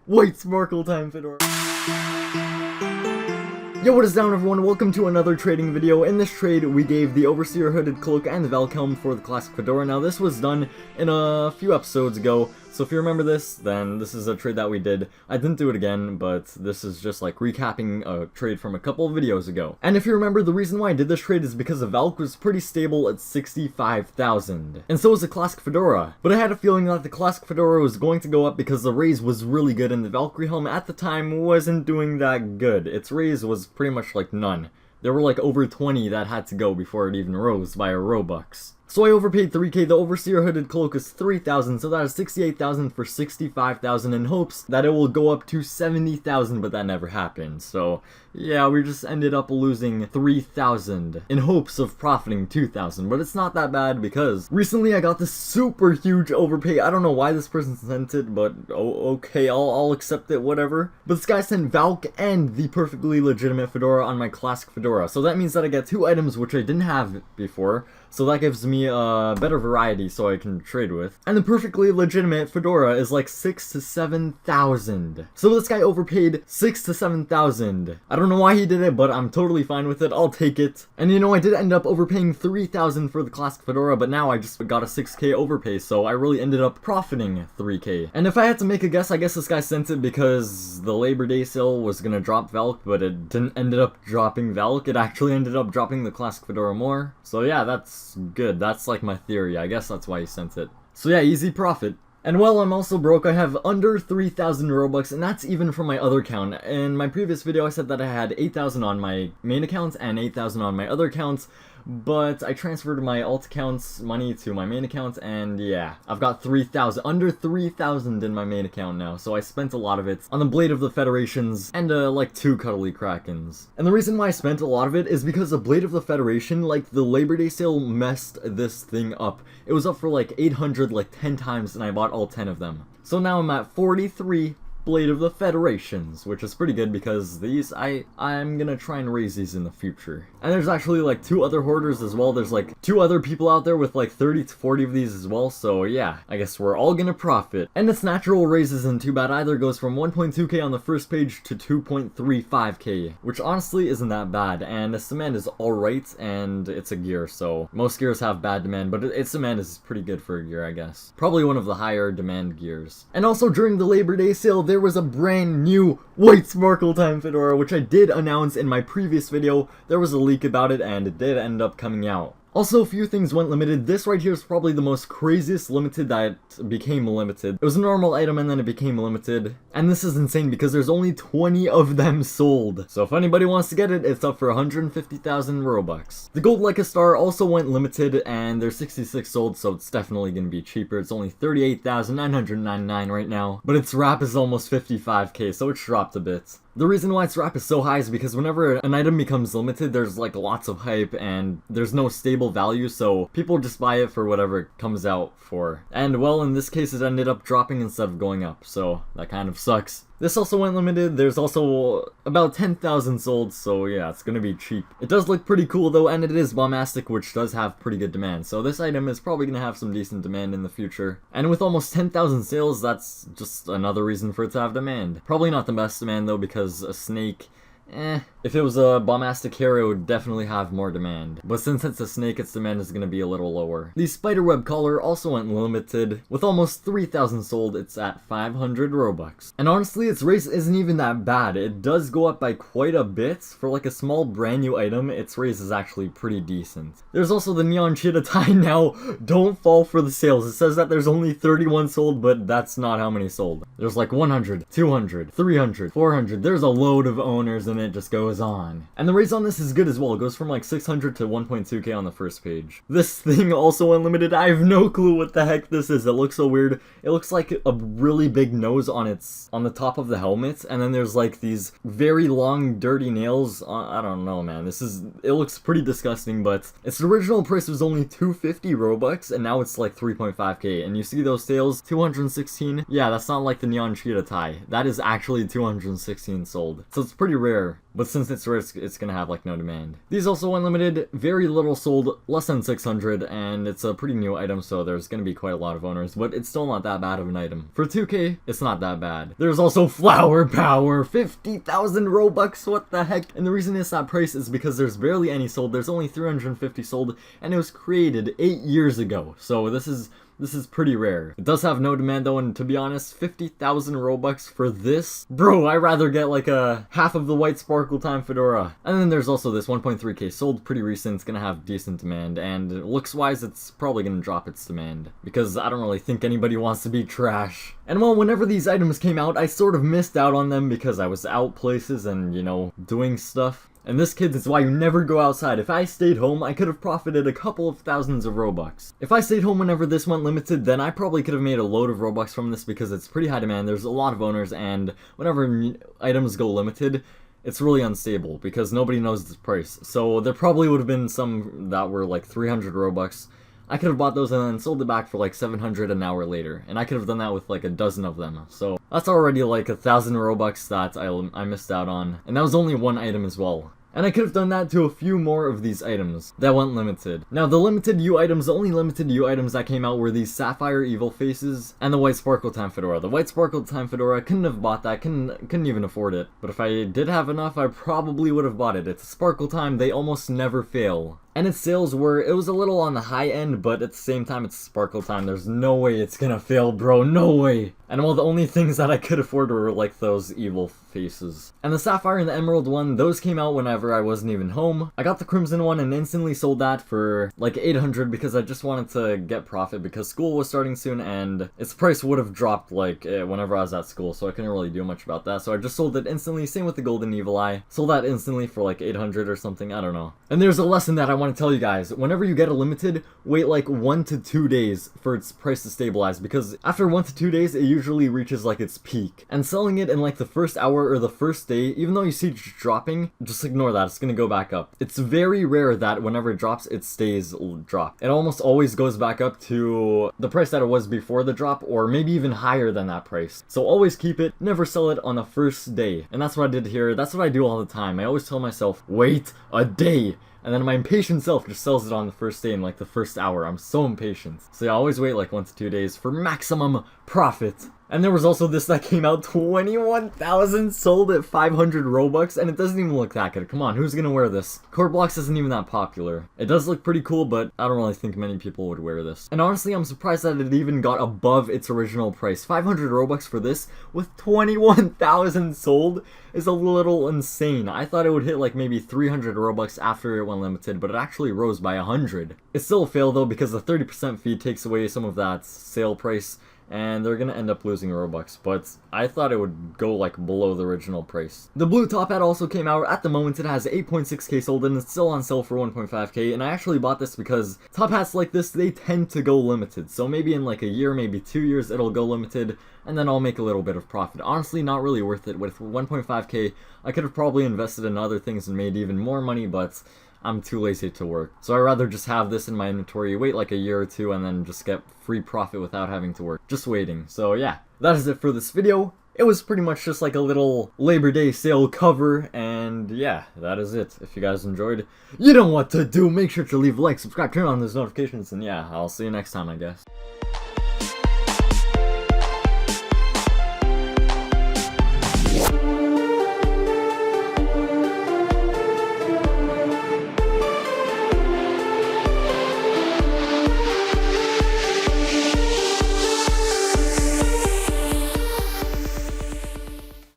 White Sparkle Time Fedora. Yo, what is down everyone? Welcome to another trading video. In this trade, we gave the Overseer Hooded Cloak and the Valk Helm for the Classic Fedora. Now, this was done in a few episodes ago, so if you remember this, then this is a trade that we did. I didn't do it again, but this is just like recapping a trade from a couple of videos ago. And if you remember, the reason why I did this trade is because the Valk was pretty stable at 65,000. And so was the Classic Fedora. But I had a feeling that the Classic Fedora was going to go up because the raise was really good and the Valkyrie Helm at the time wasn't doing that good. Its raise was pretty much like none. There were like over 20 that had to go before it even rose by a Robux. So I overpaid 3k, the Overseer Hooded Cloak is 3,000, so that is 68,000 for 65,000 in hopes that it will go up to 70,000, but that never happened. So yeah, we just ended up losing 3,000 in hopes of profiting 2,000, but it's not that bad because recently I got this super huge overpay. I don't know why this person sent it, but okay, I'll accept it, whatever. But this guy sent Valk and the perfectly legitimate Fedora on my Classic Fedora, so that means that I get two items which I didn't have before. So that gives me a better variety so I can trade with. And the perfectly legitimate Fedora is like 6,000 to 7,000. So this guy overpaid 6,000 to 7,000. I don't know why he did it, but I'm totally fine with it. I'll take it. And you know, I did end up overpaying 3,000 for the Classic Fedora, but now I just got a 6k overpay, so I really ended up profiting 3k. And if I had to make a guess, I guess this guy sent it because the Labor Day sale was gonna drop Valk, but it didn't end up dropping Valk. It actually ended up dropping the Classic Fedora more. So yeah, that's good. That's like my theory. I guess that's why he sent it. So yeah, easy profit. And while I'm also broke, I have under 3,000 Robux, and that's even from my other account. In my previous video, I said that I had 8,000 on my main account and 8,000 on my other accounts, but I transferred my alt account's money to my main account, and yeah, I've got 3,000, under 3,000 in my main account now, so I spent a lot of it on the Blade of the Federations and like 2 Cuddly Krakens. And the reason why I spent a lot of it is because the Blade of the Federation, like the Labor Day sale messed this thing up. It was up for like 800 like 10 times, and I bought all 10 of them. So now I'm at 43 Blade of the Federations, which is pretty good because these, I'm gonna try and raise these in the future. And there's actually like 2 other hoarders as well. There's like 2 other people out there with like 30 to 40 of these as well, so yeah, I guess we're all gonna profit. And its natural raise isn't too bad either. It goes from 1.2k on the first page to 2.35k, which honestly isn't that bad, and its demand is alright, and it's a gear, so most gears have bad demand, but its demand is pretty good for a gear, I guess. Probably one of the higher demand gears. And also during the Labor Day sale, there was a brand new White Sparkle Time Fedora, which I did announce in my previous video. There was a leak about it, and it did end up coming out. Also, a few things went limited. This right here is probably the most craziest limited that became limited. It was a normal item and then it became limited. And this is insane because there's only 20 of them sold. So if anybody wants to get it, it's up for 150,000 Robux. The Gold Leica Star also went limited and there's 66 sold, so it's definitely going to be cheaper. It's only 38,999 right now. But its wrap is almost 55k, so it's dropped a bit. The reason why its wrap is so high is because whenever an item becomes limited, there's like lots of hype and there's no stable value, so people just buy it for whatever it comes out for. And well, in this case it ended up dropping instead of going up, so that kind of sucks. This also went limited. There's also about 10,000 sold, so yeah, it's gonna be cheap. It does look pretty cool though, and it is bombastic, which does have pretty good demand. So this item is probably gonna have some decent demand in the future. And with almost 10,000 sales, that's just another reason for it to have demand. Probably not the best demand though, because a snake, if it was a bombastic hero, it would definitely have more demand. But since it's a snake, its demand is going to be a little lower. The Spiderweb Collar also went limited. With almost 3,000 sold, it's at 500 Robux. And honestly, its race isn't even that bad. It does go up by quite a bit. For like a small brand new item, its race is actually pretty decent. There's also the Neon Cheetah tie now. Don't fall for the sales. It says that there's only 31 sold, but that's not how many sold. There's like 100, 200, 300, 400. There's a load of owners and it just goes on. And the raise on this is good as well. It goes from like 600 to 1.2k on the first page. This thing also unlimited. I have no clue what the heck this is. It looks so weird. It looks like a really big nose on the top of the helmet, and then there's like these very long dirty nails. I don't know, man. It looks pretty disgusting, but its original price was only 250 Robux, and now it's like 3.5k. And you see those sales, 216. Yeah, that's not like the Neon Cheetah tie. That is actually 216 sold. So it's pretty rare. rare. But since it's rare, it's gonna have like no demand. These also unlimited, very little sold, less than 600, and it's a pretty new item, so there's gonna be quite a lot of owners, but it's still not that bad of an item. For 2k, it's not that bad. There's also Flower Power, 50,000 Robux, what the heck? And the reason it's that price is because there's barely any sold, there's only 350 sold, and it was created 8 years ago, so this is pretty rare. It does have no demand though, and to be honest, 50,000 Robux for this? Bro, I'd rather get like a half of the White Sparkle Time Fedora. And then there's also this 1.3k sold, pretty recent, it's gonna have decent demand, and looks wise, it's probably gonna drop its demand, because I don't really think anybody wants to be trash. And well, whenever these items came out, I sort of missed out on them because I was out places and, you know, doing stuff. And this, kids, is why you never go outside. If I stayed home, I could have profited a couple of thousands of Robux. If I stayed home whenever this went limited, then I probably could have made a load of Robux from this because it's pretty high demand, there's a lot of owners, and whenever items go limited, it's really unstable because nobody knows the price. So there probably would have been some that were like 300 Robux. I could have bought those and then sold it back for like 700 an hour later, and I could have done that with like a dozen of them. So that's already like 1,000 Robux that I missed out on, and that was only one item as well. And I could have done that to a few more of these items that went limited. Now, the limited U items, the only limited U items that came out were these Sapphire Evil Faces and the White Sparkle Time Fedora. The White Sparkle Time Fedora, I couldn't have bought that, couldn't even afford it. But if I did have enough, I probably would have bought it. It's Sparkle Time, they almost never fail. And its sales were, it was a little on the high end, but at the same time, it's Sparkle Time. There's no way it's gonna fail, bro, no way. And well, the only things that I could afford were like those evil faces. And the Sapphire and the Emerald one, those came out whenever I wasn't even home. I got the Crimson one and instantly sold that for like 800 because I just wanted to get profit because school was starting soon and its price would have dropped like whenever I was at school, so I couldn't really do much about that. So I just sold it instantly. Same with the Golden Evil Eye. Sold that instantly for like 800 or something, I don't know. And there's a lesson that I want to tell you guys. Whenever you get a limited, wait like 1 to 2 days for its price to stabilize because after 1 to 2 days, it usually reaches like its peak. And selling it in like the first hour or the first day, even though you see it dropping, just ignore that, it's gonna go back up. It's very rare that whenever it drops, it stays dropped. It almost always goes back up to the price that it was before the drop, or maybe even higher than that price. So always keep it, never sell it on the first day. And that's what I did here, that's what I do all the time. I always tell myself, wait a day. And then my impatient self just sells it on the first day in like the first hour. I'm so impatient. So yeah, I always wait like 1 to 2 days for maximum profit. And there was also this that came out, 21,000 sold at 500 Robux, and it doesn't even look that good. Come on, who's gonna wear this? Roblox isn't even that popular. It does look pretty cool, but I don't really think many people would wear this. And honestly, I'm surprised that it even got above its original price. 500 Robux for this, with 21,000 sold, is a little insane. I thought it would hit like maybe 300 Robux after it went limited, but it actually rose by 100. It's still a fail though, because the 30% fee takes away some of that sale price, and they're gonna end up losing Robux, but I thought it would go like below the original price. The blue top hat also came out. At the moment it has 8.6k sold and it's still on sale for 1.5k, and I actually bought this because top hats like this, they tend to go limited, so maybe in like a year, maybe 2 years it'll go limited, and then I'll make a little bit of profit. Honestly, not really worth it. With 1.5k, I could have probably invested in other things and made even more money, but I'm too lazy to work. So I'd rather just have this in my inventory, wait like a year or two, and then just get free profit without having to work. Just waiting. So yeah, that is it for this video. It was pretty much just like a little Labor Day sale cover, and yeah, that is it. If you guys enjoyed, you know what to do. Make sure to leave a like, subscribe, turn on those notifications, and yeah, I'll see you next time, I guess.